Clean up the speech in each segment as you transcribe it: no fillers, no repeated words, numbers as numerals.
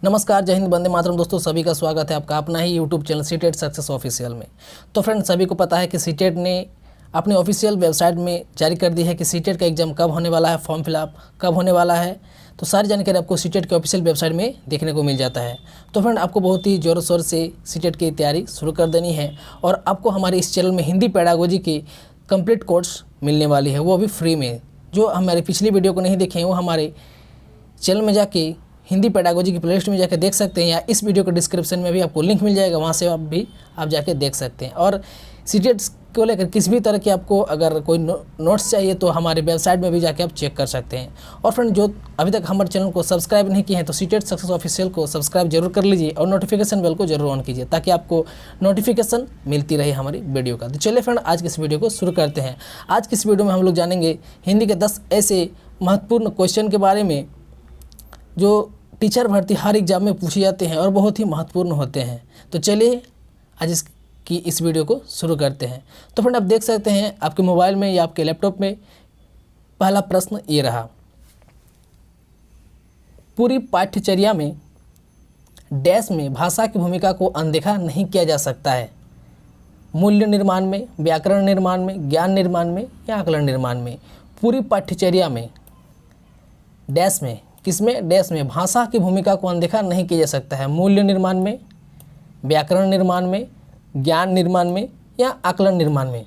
नमस्कार, जय हिंद, वंदे मातरम। दोस्तों सभी का स्वागत है आपका अपना ही YouTube channel CTET success official में। तो फ्रेंड्स, सभी को पता है कि सीटेट ने अपनी ऑफिशियल वेबसाइट में जारी कर दी है कि सीटेट का एग्जाम कब होने वाला है, फॉर्म फिलअप कब होने वाला है। तो सारी जानकारी आपको सीटेट के ऑफिशियल वेबसाइट में देखने को मिल जाता है। तो फ्रेंड, आपको बहुत ही ज़ोर शोर से सीटेट की तैयारी शुरू कर देनी है और आपको हमारे इस चैनल में हिंदी पेडागोजी की कंप्लीट कोर्स मिलने वाली है, वो अभी फ्री में। जो हमारी पिछली वीडियो को नहीं देखे हैं वो हमारे चैनल में जाके हिंदी पेडागोजी की प्लेलिस्ट में जाके देख सकते हैं, या इस वीडियो के डिस्क्रिप्शन में भी आपको लिंक मिल जाएगा, वहाँ से आप जाके देख सकते हैं। और सीटेट को लेकर किसी भी तरह की आपको अगर कोई नोट्स चाहिए तो हमारे वेबसाइट में भी जाके आप चेक कर सकते हैं। और फ्रेंड, जो अभी तक हमारे चैनल को सब्सक्राइब नहीं किए हैं तो सीटेट सक्सेस ऑफिशियल को सब्सक्राइब जरूर कर लीजिए और नोटिफिकेशन बेल को जरूर ऑन कीजिए ताकि आपको नोटिफिकेशन मिलती रहे हमारी वीडियो का। तो चलिए फ्रेंड, आज की इस वीडियो को शुरू करते हैं। आज की इस वीडियो में हम लोग जानेंगे हिंदी के 10 ऐसे महत्वपूर्ण क्वेश्चन के बारे में जो टीचर भर्ती हर एग्जाम में पूछे जाते हैं और बहुत ही महत्वपूर्ण होते हैं। तो चलिए आज इसकी इस वीडियो को शुरू करते हैं। तो फ्रेंड, आप देख सकते हैं आपके मोबाइल में या आपके लैपटॉप में पहला प्रश्न ये रहा। पूरी पाठ्यचर्या में डैश में भाषा की भूमिका को अनदेखा नहीं किया जा सकता है। मूल्य निर्माण में, व्याकरण निर्माण में, ज्ञान निर्माण में या आकलन निर्माण में। पूरी पाठ्यचर्या में डैश में, किसमें? डैश में भाषा की भूमिका को अनदेखा नहीं किया जा सकता है। मूल्य निर्माण में, व्याकरण निर्माण में, ज्ञान निर्माण में या आकलन निर्माण में।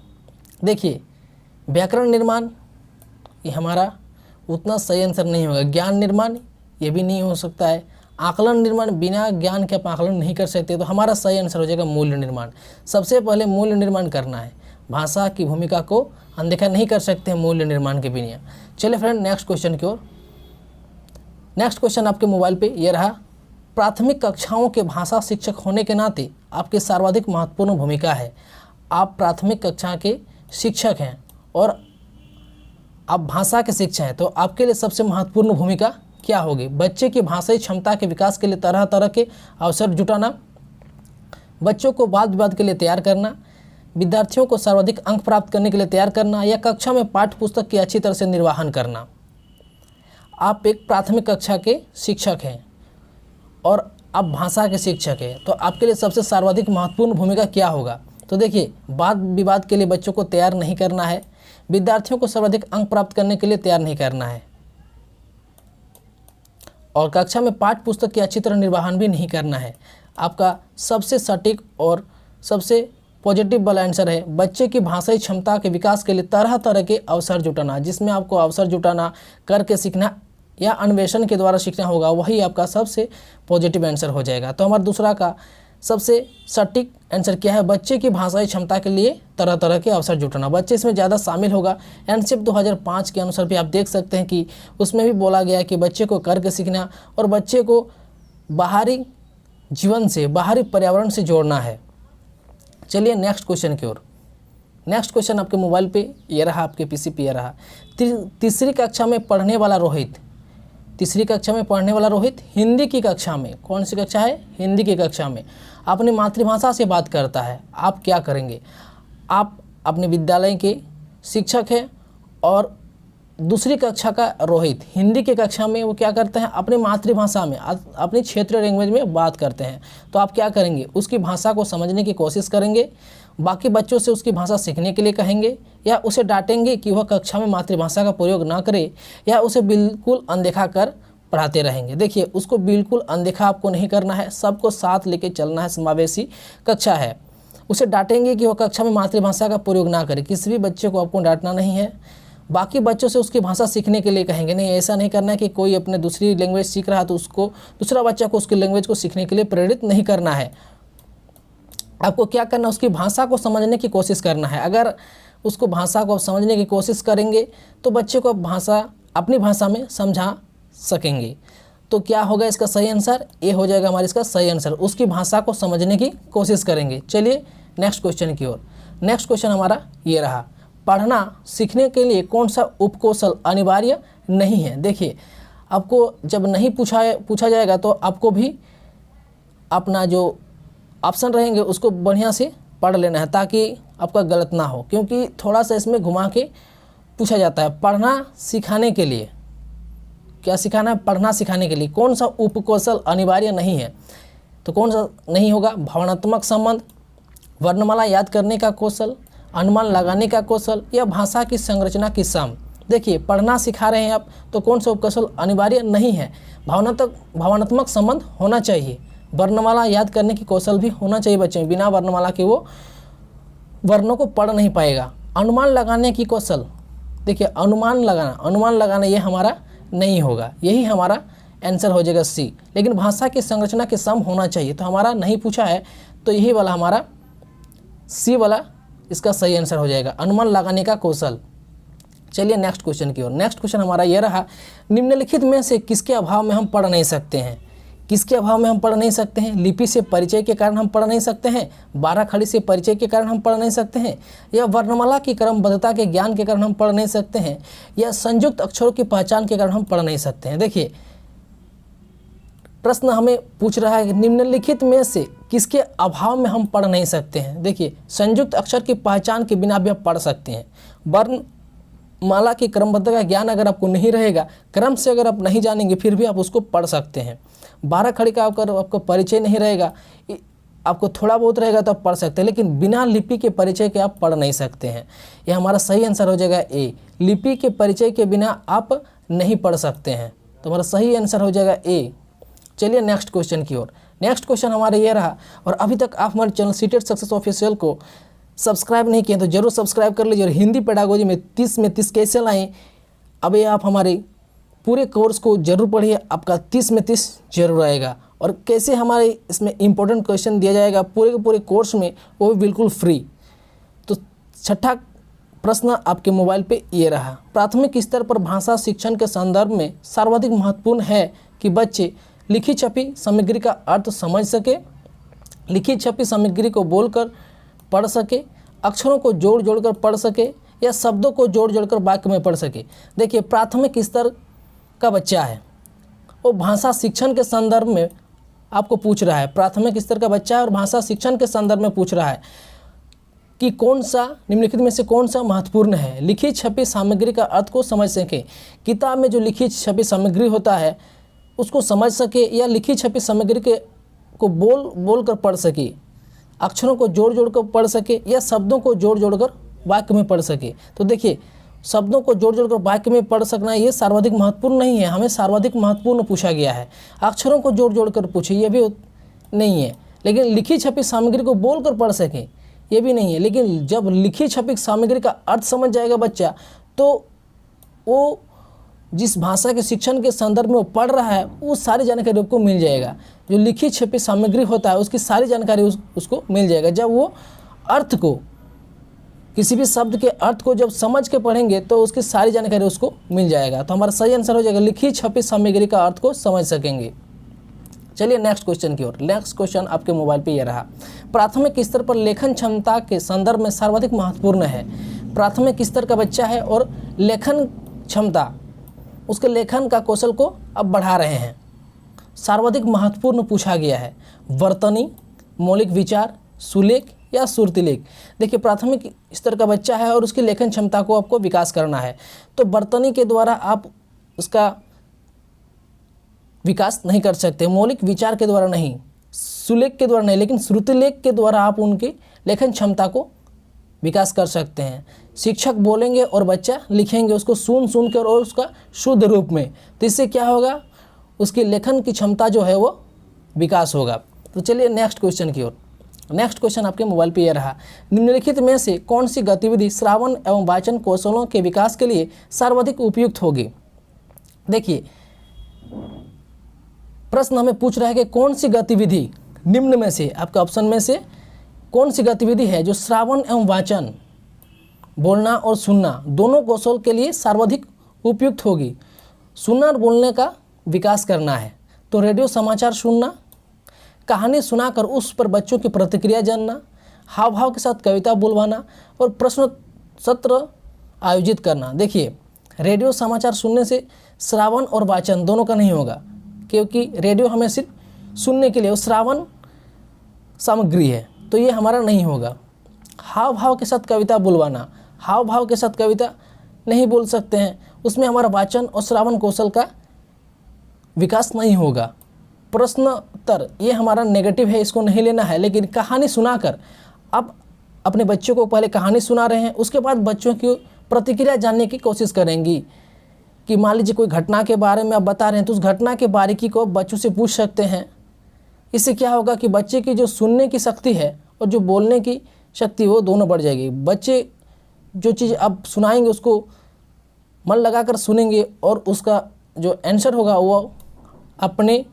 देखिए, व्याकरण निर्माण ये हमारा उतना सही आंसर नहीं होगा। ज्ञान निर्माण ये भी नहीं हो सकता है। आकलन निर्माण, बिना ज्ञान के आप आकलन नहीं कर सकते, तो हमारा सही आंसर हो जाएगा मूल्य निर्माण। सबसे पहले मूल्य निर्माण करना है, भाषा की भूमिका को अनदेखा नहीं कर सकते हैं मूल्य निर्माण के बिना। चलिए फ्रेंड, नेक्स्ट क्वेश्चन की ओर। नेक्स्ट क्वेश्चन आपके मोबाइल पे ये रहा। प्राथमिक कक्षाओं के भाषा शिक्षक होने के नाते आपकी सर्वाधिक महत्वपूर्ण भूमिका है। आप प्राथमिक कक्षा के शिक्षक हैं और आप भाषा के शिक्षक हैं, तो आपके लिए सबसे महत्वपूर्ण भूमिका क्या होगी? बच्चे की भाषाई क्षमता के विकास के लिए तरह तरह के अवसर जुटाना, बच्चों को वाद विवाद के लिए तैयार करना, विद्यार्थियों को सर्वाधिक अंक प्राप्त करने के लिए तैयार करना या कक्षा में पाठ्य पुस्तक की अच्छी तरह से निर्वहन करना। आप एक प्राथमिक कक्षा के शिक्षक हैं और आप भाषा के शिक्षक हैं, तो आपके लिए सबसे सर्वाधिक महत्वपूर्ण भूमिका क्या होगा? तो देखिए, वाद विवाद के लिए बच्चों को तैयार नहीं करना है, विद्यार्थियों को सर्वाधिक अंक प्राप्त करने के लिए तैयार नहीं करना है और कक्षा में पाठ्य पुस्तक की अच्छी तरह निर्वहन भी नहीं करना है। आपका सबसे सटीक और सबसे पॉजिटिव वाला आंसर है बच्चे की भाषाई क्षमता के विकास के लिए तरह तरह के अवसर जुटाना। जिसमें आपको अवसर जुटाना, करके सीखना या अन्वेषण के द्वारा सीखना होगा, वही आपका सबसे पॉजिटिव आंसर हो जाएगा। तो हमारा दूसरा का सबसे सटीक आंसर क्या है? बच्चे की भाषाई क्षमता के लिए तरह तरह के अवसर जुटाना। बच्चे इसमें ज़्यादा शामिल होगा। एनसीईआरटी 2005 के अनुसार भी आप देख सकते हैं कि उसमें भी बोला गया है कि बच्चे को करके सीखना और बच्चे को बाहरी जीवन से, बाहरी पर्यावरण से जोड़ना है। चलिए नेक्स्ट क्वेश्चन की ओर। नेक्स्ट क्वेश्चन आपके मोबाइल पे ये रहा, आपके पीसी पे ये रहा। तीसरी कक्षा में पढ़ने वाला रोहित, तीसरी कक्षा में पढ़ने वाला रोहित हिंदी की कक्षा में, कौन सी कक्षा है? हिंदी की कक्षा में अपनी मातृभाषा से बात करता है। आप क्या करेंगे? आप अपने विद्यालय के शिक्षक हैं और दूसरी कक्षा का रोहित हिंदी की कक्षा में वो क्या करते हैं? अपनी मातृभाषा में, अपनी क्षेत्रीय लैंग्वेज में बात करते हैं। तो आप क्या करेंगे? उसकी भाषा को समझने की कोशिश करेंगे, बाकी बच्चों से उसकी भाषा सीखने के लिए कहेंगे या उसे डांटेंगे कि वह कक्षा में मातृभाषा का प्रयोग ना करे या उसे बिल्कुल अनदेखा कर पढ़ाते रहेंगे? देखिए, उसको बिल्कुल अनदेखा आपको नहीं करना है, सबको साथ लेके चलना है। समावेशी कक्षा है। उसे डांटेंगे कि वह कक्षा में मातृभाषा का प्रयोग ना करे। किसी भी बच्चे को आपको डांटना नहीं है। बाकी बच्चों से उसकी भाषा सीखने के लिए कहेंगे। नहीं, ऐसा नहीं करना है कि कोई अपने दूसरी लैंग्वेज सीख रहा है तो उसको, दूसरा बच्चा को उसकी लैंग्वेज को सीखने के लिए प्रेरित नहीं करना है। आपको क्या करना है? उसकी भाषा को समझने की कोशिश करना है। अगर उसको भाषा को समझने की कोशिश करेंगे तो बच्चे को भाषा अपनी भाषा में समझा सकेंगे। तो क्या होगा इसका सही आंसर? ए हो जाएगा हमारा इसका सही आंसर। उसकी भाषा को समझने की कोशिश करेंगे। चलिए नेक्स्ट क्वेश्चन की ओर। नेक्स्ट क्वेश्चन हमारा ये रहा। पढ़ना सीखने के लिए कौन सा उपकौशल अनिवार्य नहीं है? देखिए, आपको जब नहीं पूछा जाएगा तो आपको भी अपना जो ऑप्शन रहेंगे उसको बढ़िया से पढ़ लेना है ताकि आपका गलत ना हो, क्योंकि थोड़ा सा इसमें घुमा के पूछा जाता है। पढ़ना सिखाने के लिए क्या सिखाना है? पढ़ना सिखाने के लिए कौन सा उपकौशल अनिवार्य नहीं है? तो कौन सा नहीं होगा? भावनात्मक संबंध, वर्णमाला याद करने का कौशल, अनुमान लगाने का कौशल या भाषा की संरचना की सम। देखिए, पढ़ना सिखा रहे हैं आप, तो कौन सा उपकौशल अनिवार्य नहीं है? भावनात्मक संबंध होना चाहिए, वर्णमाला याद करने की कौशल भी होना चाहिए बच्चे में, बिना वर्णमाला के वो वर्णों को पढ़ नहीं पाएगा। अनुमान लगाने की कौशल, देखिए अनुमान लगाना ये हमारा नहीं होगा, यही हमारा आंसर हो जाएगा सी। लेकिन भाषा की संरचना के सम होना चाहिए, तो हमारा नहीं पूछा है, तो यही वाला हमारा सी वाला इसका सही आंसर हो जाएगा, अनुमान लगाने का कौशल। चलिए नेक्स्ट क्वेश्चन की ओर। नेक्स्ट क्वेश्चन हमारा ये रहा, निम्नलिखित में से किसके अभाव में हम पढ़ नहीं सकते हैं? किसके अभाव में हम पढ़ नहीं सकते हैं? लिपि से परिचय के कारण हम पढ़ नहीं सकते हैं, 12 खड़ी से परिचय के कारण हम पढ़ नहीं सकते हैं, या वर्णमाला की क्रमबद्धता के ज्ञान के कारण हम पढ़ नहीं सकते हैं, या संयुक्त अक्षरों की पहचान के कारण हम पढ़ नहीं सकते हैं। देखिए, प्रश्न हमें पूछ रहा है कि निम्नलिखित में से किसके अभाव में हम पढ़ नहीं सकते हैं। देखिए, संयुक्त अक्षर की पहचान के बिना भी आप पढ़ सकते हैं, वर्णमाला की क्रमबद्धता का ज्ञान अगर आपको नहीं रहेगा, क्रम से अगर आप नहीं जानेंगे, फिर भी आप उसको पढ़ सकते हैं। 12 खड़ी का आपको परिचय नहीं रहेगा, आपको थोड़ा बहुत रहेगा तो आप पढ़ सकते हैं, लेकिन बिना लिपि के परिचय के आप पढ़ नहीं सकते हैं। यह हमारा सही आंसर हो जाएगा ए, लिपि के परिचय के बिना आप नहीं पढ़ सकते हैं, तो हमारा सही आंसर हो जाएगा ए। चलिए नेक्स्ट क्वेश्चन की ओर। नेक्स्ट क्वेश्चन हमारा ये रहा, और अभी तक आप हमारे चैनल सीटेट सक्सेस ऑफिशियल को सब्सक्राइब नहीं किए तो जरूर सब्सक्राइब कर लीजिए, और हिंदी पेडागोजी में 30 में 30 कैसे लाएँ, अब ये आप हमारे पूरे कोर्स को जरूर पढ़िए, आपका 30 में 30 जरूर आएगा। और कैसे हमारे इसमें इंपॉर्टेंट क्वेश्चन दिया जाएगा पूरे के पूरे कोर्स में, वो भी बिल्कुल फ्री। तो छठा प्रश्न आपके मोबाइल पे ये रहा, प्राथमिक स्तर पर भाषा शिक्षण के संदर्भ में सर्वाधिक महत्वपूर्ण है कि बच्चे लिखी छपी सामग्री का अर्थ समझ सके, लिखी छपी सामग्री को बोलकर पढ़ सके, अक्षरों को जोड़ जोड़कर पढ़ सके, या शब्दों को जोड़ जोड़कर वाक्य में पढ़ सके। देखिए, प्राथमिक स्तर का बच्चा है, वो भाषा शिक्षण के संदर्भ में आपको पूछ रहा है, प्राथमिक स्तर का बच्चा है और भाषा शिक्षण के संदर्भ में पूछ रहा है कि कौन सा निम्नलिखित में से कौन सा महत्वपूर्ण है? लिखी छपी सामग्री का अर्थ को समझ सके, किताब में जो लिखी छपी सामग्री होता है उसको समझ सके, या लिखी छपी सामग्री को बोल कर पढ़ सके, अक्षरों को जोड़ जोड़ कर पढ़ सके, या शब्दों को जोड़ जोड़ कर वाक्य में पढ़ सके। तो देखिए, शब्दों को जोड़ जोड़ कर वाक्य में पढ़ सकना ये सर्वाधिक महत्वपूर्ण नहीं है, हमें सर्वाधिक महत्वपूर्ण पूछा गया है। अक्षरों को जोड़ जोड़ कर पूछे, ये भी नहीं है। लेकिन लिखी छपी सामग्री को बोल कर पढ़ सके, ये भी नहीं है। लेकिन जब लिखी छपी सामग्री का अर्थ समझ जाएगा बच्चा, तो वो जिस भाषा के शिक्षण के संदर्भ में वो पढ़ रहा है, वो सारी जानकारी आपको मिल जाएगा। जो लिखी छपी सामग्री होता है उसकी सारी जानकारी उसको मिल जाएगा। जब वो अर्थ को, किसी भी शब्द के अर्थ को जब समझ के पढ़ेंगे तो उसकी सारी जानकारी उसको मिल जाएगा। तो हमारा सही आंसर हो जाएगा लिखी छपी सामग्री का अर्थ को समझ सकेंगे। चलिए नेक्स्ट क्वेश्चन की ओर। नेक्स्ट क्वेश्चन आपके मोबाइल पे ये रहा, प्राथमिक स्तर पर लेखन क्षमता के संदर्भ में सर्वाधिक महत्वपूर्ण है। प्राथमिक स्तर का बच्चा है और लेखन क्षमता, उसके लेखन का कौशल को अब बढ़ा रहे हैं, सर्वाधिक महत्वपूर्ण पूछा गया है। वर्तनी, मौलिक विचार, सुलेख या सुरतिलेख। देखिए, प्राथमिक स्तर का बच्चा है और उसकी लेखन क्षमता को आपको विकास करना है, तो वर्तनी के द्वारा आप उसका विकास नहीं कर सकते, मौलिक विचार के द्वारा नहीं, सुलेख के द्वारा नहीं, लेकिन श्रुतिलेख के द्वारा आप उनकी लेखन क्षमता को विकास कर सकते हैं। शिक्षक बोलेंगे और बच्चा लिखेंगे उसको सुन कर और उसका शुद्ध रूप में, तो इससे क्या होगा, उसकी लेखन की क्षमता जो है वो विकास होगा। तो चलिए नेक्स्ट क्वेश्चन की ओर। नेक्स्ट क्वेश्चन आपके मोबाइल पे ये रहा, निम्नलिखित में से कौन सी गतिविधि श्रावण एवं वाचन कौशलों के विकास के लिए सर्वाधिक उपयुक्त होगी। देखिए, प्रश्न हमें पूछ रहा है कि कौन सी गतिविधि निम्न में से, आपका ऑप्शन में से कौन सी गतिविधि है जो श्रावण एवं वाचन, बोलना और सुनना दोनों कौशल के लिए सर्वाधिक उपयुक्त होगी। सुनना और बोलने का विकास करना है तो रेडियो समाचार सुनना, कहानी सुनाकर उस पर बच्चों की प्रतिक्रिया जानना, हाव भाव के साथ कविता बुलवाना और प्रश्न सत्र आयोजित करना। देखिए, रेडियो समाचार सुनने से श्रावण और वाचन दोनों का नहीं होगा, क्योंकि रेडियो हमें सिर्फ सुनने के लिए, श्रावण सामग्री है, तो ये हमारा नहीं होगा। हाव भाव के साथ कविता बुलवाना, हाव भाव के साथ कविता नहीं बोल सकते हैं, उसमें हमारा वाचन और श्रावण कौशल का विकास नहीं होगा। प्रश्नोत्तर ये हमारा नेगेटिव है, इसको नहीं लेना है। लेकिन कहानी सुनाकर आप अपने बच्चों को पहले कहानी सुना रहे हैं, उसके बाद बच्चों की प्रतिक्रिया जानने की कोशिश करेंगी कि मान लीजिए कोई घटना के बारे में आप बता रहे हैं तो उस घटना के बारीकी को बच्चों से पूछ सकते हैं। इससे क्या होगा कि बच्चे की जो सुनने की शक्ति है और जो बोलने की शक्ति वो दोनों बढ़ जाएगी। बच्चे जो चीज़ आप सुनाएंगे उसको मन लगाकर सुनेंगे और उसका जो आंसर होगा वो अपने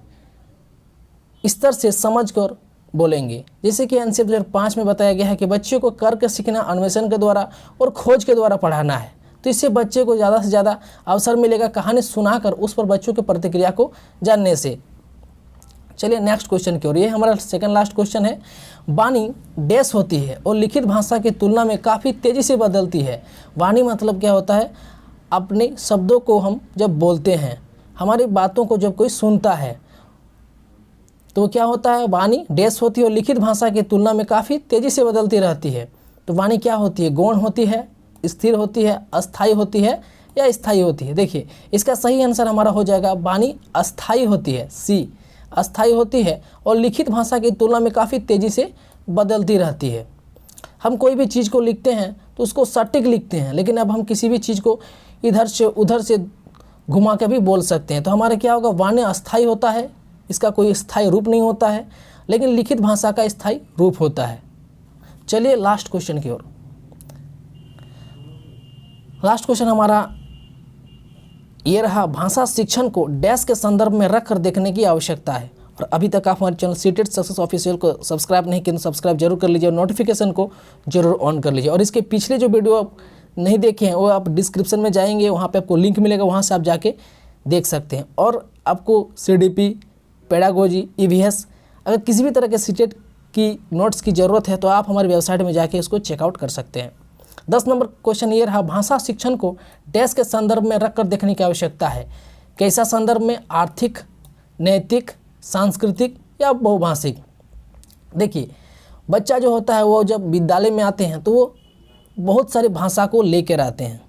स्तर से समझकर बोलेंगे। जैसे कि एनसीईआरटी 2005 में बताया गया है कि बच्चों को करके सीखना, अन्वेषण के द्वारा और खोज के द्वारा पढ़ाना है। तो इससे बच्चे को ज़्यादा से ज़्यादा अवसर मिलेगा कहानी सुनाकर उस पर बच्चों की प्रतिक्रिया को जानने से। चलिए नेक्स्ट क्वेश्चन की ओर। ये हमारा सेकंड लास्ट क्वेश्चन है। वाणी डैश होती है और लिखित भाषा की तुलना में काफ़ी तेज़ी से बदलती है। वाणी मतलब क्या होता है? अपने शब्दों को हम जब बोलते हैं, हमारी बातों को जब कोई सुनता है तो क्या होता है? वाणी डैश होती है और लिखित भाषा की तुलना में काफ़ी तेज़ी से बदलती रहती है। तो वाणी क्या होती है? गौण होती है, स्थिर होती है, अस्थायी होती है या स्थायी होती है? देखिए इसका सही आंसर हमारा हो जाएगा वाणी अस्थायी होती है, सी अस्थायी होती है और लिखित भाषा की तुलना में काफ़ी तेज़ी से बदलती रहती है। हम कोई भी चीज़ को लिखते हैं तो उसको सटीक लिखते हैं, लेकिन अब हम किसी भी चीज़ को इधर से उधर से घुमा के भी बोल सकते हैं। तो हमारे क्या होगा? वाणी अस्थायी होता है, इसका कोई स्थायी रूप नहीं होता है, लेकिन लिखित भाषा का स्थायी रूप होता है। चलिए लास्ट क्वेश्चन की ओर। लास्ट क्वेश्चन हमारा ये रहा, भाषा शिक्षण को डैश के संदर्भ में रखकर देखने की आवश्यकता है। और अभी तक आप हमारे चैनल सीटेड सक्सेस ऑफिशियल को सब्सक्राइब नहीं किए तो सब्सक्राइब जरूर कर लीजिए और नोटिफिकेशन को जरूर ऑन कर लीजिए। और इसके पिछले जो वीडियो आप नहीं देखे हैं वो आप डिस्क्रिप्शन में जाएंगे, वहाँ पे आपको लिंक मिलेगा, वहाँ से आप जाके देख सकते हैं। और आपको CDP, पेडागोजी, EVS अगर किसी भी तरह के सीटेड की नोट्स की ज़रूरत है तो आप हमारी वेबसाइट में जाके इसको चेकआउट कर सकते हैं। 10 नंबर क्वेश्चन ये रहा, भाषा शिक्षण को डैश के संदर्भ में रखकर देखने की आवश्यकता है। कैसा संदर्भ में? आर्थिक, नैतिक, सांस्कृतिक या बहुभाषिक? देखिए बच्चा जो होता है वो जब विद्यालय में आते हैं तो वो बहुत सारी भाषा को लेकर आते हैं।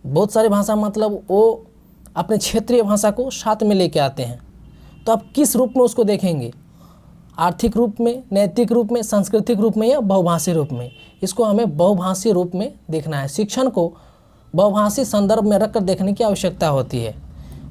बहुत सारी भाषा मतलब वो अपने क्षेत्रीय भाषा को साथ में लेके आते हैं। तो आप किस रूप में उसको देखेंगे? आर्थिक रूप में, नैतिक रूप में, सांस्कृतिक रूप में या बहुभाषी रूप में? इसको हमें बहुभाषी रूप में देखना है। शिक्षण को बहुभाषी संदर्भ में रखकर देखने की आवश्यकता होती है।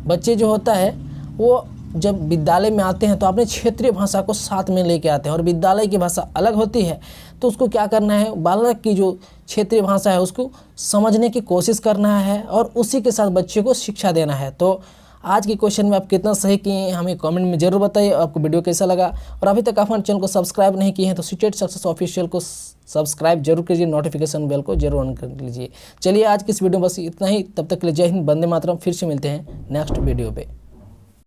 बच्चे जो होता है वो जब विद्यालय में आते हैं तो अपने क्षेत्रीय भाषा को साथ में लेके आते हैं और विद्यालय की भाषा अलग होती है। तो उसको क्या करना है? बालक की जो क्षेत्रीय भाषा है उसको समझने की कोशिश करना है और उसी के साथ बच्चे को शिक्षा देना है। तो आज के क्वेश्चन में आप कितना सही किए हैं हमें कमेंट में जरूर बताइए। आपको वीडियो कैसा लगा? और अभी तक आप हमारे चैनल को सब्सक्राइब नहीं किए हैं तो सीटेड सक्सेस ऑफिशियल को सब्सक्राइब जरूर कीजिए, नोटिफिकेशन बेल को जरूर ऑन कर लीजिए। चलिए आज की इस वीडियो में बस इतना ही। तब तक के लिए जय हिंद, वंदे मातरम। फिर से मिलते हैं नेक्स्ट वीडियो पे।